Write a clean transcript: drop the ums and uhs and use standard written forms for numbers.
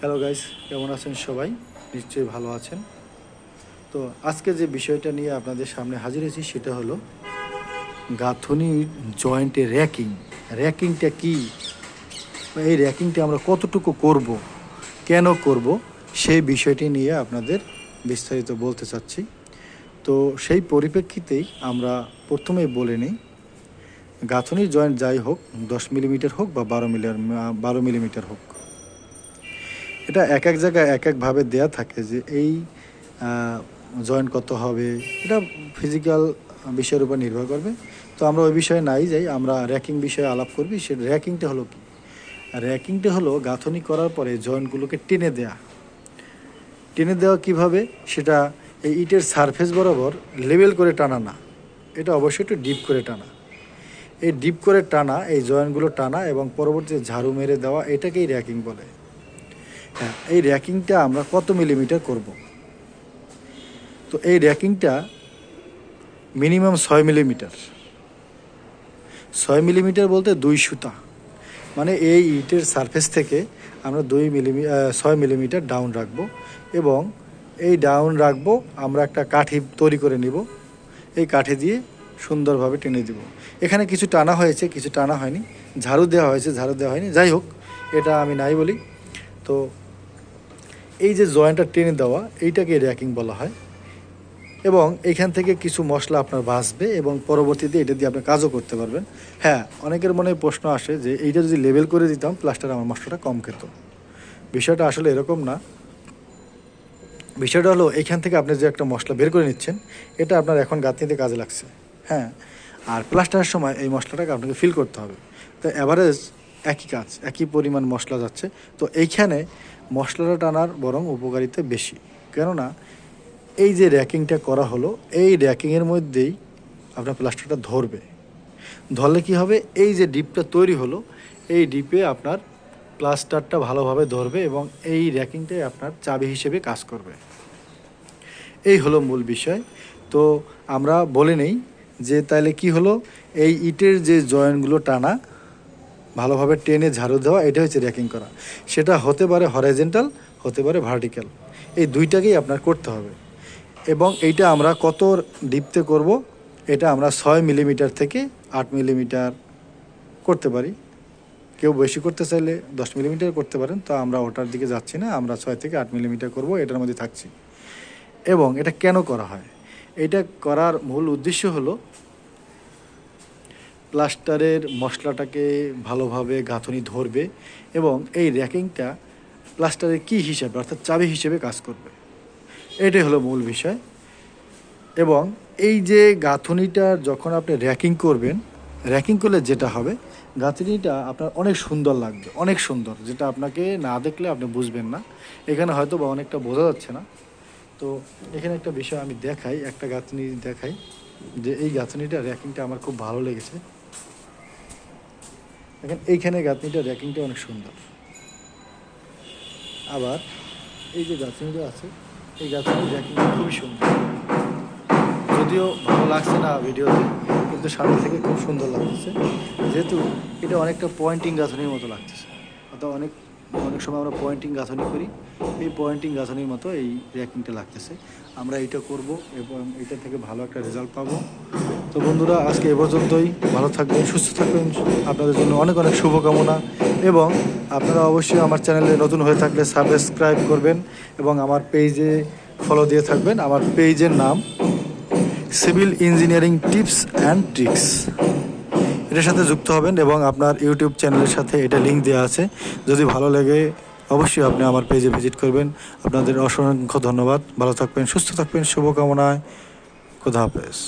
Hello guys, কেমন আছেন সবাই? নিশ্চয়ই ভালো আছেন। তো আজকে যে বিষয়টা নিয়ে আপনাদের সামনে হাজির হয়েছি সেটা হলো গাঁথুনির জয়েন্টে র্যাকিংটা কি, এই র্যাকিংটা আমরা কতটুকু করব, কেন করব, সেই বিষয়টি নিয়ে আপনাদের বিস্তারিত বলতে চাচ্ছি। তো সেই পরিপ্রেক্ষিতেই আমরা প্রথমেই বলে নিই, গাঁথুনির জয়েন্ট যাই হোক, 10 মিলিমিটার হোক বা 12 মিলিমিটার হোক, এটা এক এক জায়গায় এক একভাবে দেয়া থাকে যে এই জয়েন্ট কত হবে, এটা ফিজিক্যাল বিষয়ের উপর নির্ভর করবে। তো আমরা ওই বিষয়ে নাই যাই, আমরা র্যাকিং বিষয়ে আলাপ করবি। সে র্যাকিংটা হলো কি? র্যাকিংটা হলো গাঁথনি করার পরে জয়েন্টগুলোকে টেনে দেওয়া কিভাবে, সেটা এই ইটের সারফেস বরাবর লেবেল করে টানা না, এটা অবশ্যই একটু ডিপ করে টানা। এই ডিপ করে টানা, এই জয়েন্টগুলো টানা এবং পরবর্তীতে ঝাড়ু মেরে দেওয়া, এটাকেই র্যাকিং বলে। হ্যাঁ, এই র্যাকিংটা আমরা কত মিলিমিটার করব? তো এই র্যাকিংটা মিনিমাম 6 মিলিমিটার। 6 মিলিমিটার বলতে 2 সুতা, মানে এই ইটের সারফেস থেকে আমরা 6 মিলিমিটার ডাউন রাখবো এবং এই ডাউন রাখবো আমরা একটা কাঠি তৈরি করে নিব। এই কাঠি দিয়ে সুন্দরভাবে টেনে দিব। এখানে কিছু টানা হয়েছে, কিছু টানা হয়নি, ঝাড়ু দেওয়া হয়েছে, ঝাড়ু দেওয়া হয়নি, যাই হোক, এটা আমি নাই বলি। তো এই যে জয়েন্টটা টেনে দেওয়া, এইটাকে র্যাকিং বলা হয়। এবং এইখান থেকে কিছু মশলা আপনার বাঁচবে এবং পরবর্তীতে এটা দিয়ে আপনি কাজও করতে পারবেন। হ্যাঁ, অনেকের মনে প্রশ্ন আসে যে এইটা যদি লেবেল করে দিতাম প্লাস্টার আমার মশলাটা কম খেত। বিষয়টা আসলে এরকম না। বিষয়টা হলো এইখান থেকে আপনি যে একটা মশলা বের করে নিচ্ছেন, এটা আপনার এখন গাঁথনিতে কাজে লাগছে। হ্যাঁ, আর প্লাস্টারের সময় এই মশলাটাকে আপনাকে ফিল করতে হবে। তো অ্যাভারেজ একই কাজ, একই পরিমাণ মশলা যাচ্ছে। তো এইখানে মশলাটা টানার বরং উপকারিতা বেশি, কেননা এই যে র্যাকিংটা করা হলো, এই র্যাকিংয়ের মধ্যেই আপনার প্লাস্টারটা ধরলে কি হবে, এই যে ডিপটা তৈরি হলো, এই ডিপে আপনার প্লাস্টারটা ভালোভাবে ধরবে এবং এই র্যাকিংটাই আপনার চাবি হিসেবে কাজ করবে। এই হলো মূল বিষয়। তো আমরা বলে নেই যে তাহলে কি হলো, এই ইটের যে জয়েন্টগুলো টানা, ভালোভাবে টেনে ঝাড়ু দেওয়া, এটা হচ্ছে র্যাকিং করা। সেটা হতে পারে হরাইজেন্টাল, হতে পারে ভার্টিক্যাল, এই দুইটাকেই আপনার করতে হবে। এবং এইটা আমরা কত ডিপতে করব, এটা আমরা 6 মিলিমিটার থেকে 8 মিলিমিটার করতে পারি। কেউ বেশি করতে চাইলে 10 মিলিমিটার করতে পারেন। তো আমরা ওটার দিকে যাচ্ছি না, আমরা 6 থেকে 8 মিলিমিটার করব, এটার মধ্যে থাকছি। এবং এটা কেন করা হয়? এটা করার মূল উদ্দেশ্য হলো প্লাস্টারের মশলাটাকে ভালোভাবে গাঁথনি ধরবে এবং এই র্যাকিংটা প্লাস্টারের কি হিসাবে, অর্থাৎ চাবি হিসেবে কাজ করবে। এটাই হলো মূল বিষয়। এবং এই যে গাঁথনিটা যখন আপনি র্যাকিং করবেন, র্যাকিং করলে যেটা হবে, গাঁথনিটা আপনার অনেক সুন্দর লাগবে, অনেক সুন্দর, যেটা আপনাকে না দেখলে আপনি বুঝবেন না। এখানে হয়তো বা অনেকটা বোঝা যাচ্ছে না। তো এখানে একটা বিষয় আমি দেখাই, একটা গাঁথনি দেখাই, যে এই গাঁথনিটা র্যাকিংটা আমার খুব ভালো লেগেছে। দেখেন এইখানে গাঁথনিটা র্যাকিংটা অনেক সুন্দর। আবার এই যে গাঁথনিটা আছে, এই গাঁথনির র্যাকিংটা খুবই সুন্দর। যদিও ভালো লাগছে না ভিডিওতে, কিন্তু সামনে থেকে খুব সুন্দর লাগতেছে, যেহেতু এটা অনেকটা পয়েন্টিং গাঁথনির মতো লাগতেছে। অর্থাৎ অনেক সময় আমরা পয়েন্টিং গাঁথনি করি, এই পয়েন্টিং গাঁথনির মতো এই র্যাকিংটা লাগতেছে। আমরা এইটা করব এবং এটা থেকে ভালো একটা রেজাল্ট পাবো। তো বন্ধুরা, আজকে এ পর্যন্তই। ভালো থাকবেন, সুস্থ থাকবেন, আপনাদের জন্য অনেক অনেক শুভকামনা। এবং আপনারা অবশ্যই আমার চ্যানেলে নতুন হয়ে থাকলে সাবস্ক্রাইব করবেন এবং আমার পেজে ফলো দিয়ে থাকবেন। আমার পেজের নাম civil engineering tips and tricks, এটার সাথে যুক্ত হবেন এবং আপনার ইউটিউব চ্যানেলের সাথে এটা লিঙ্ক দেওয়া আছে। যদি ভালো লাগে অবশ্যই আপনি আমার পেজে ভিজিট করবেন। আপনাদের অসংখ্য ধন্যবাদ। ভালো থাকবেন, সুস্থ থাকবেন, শুভকামনায়। খোদা হাফেজ।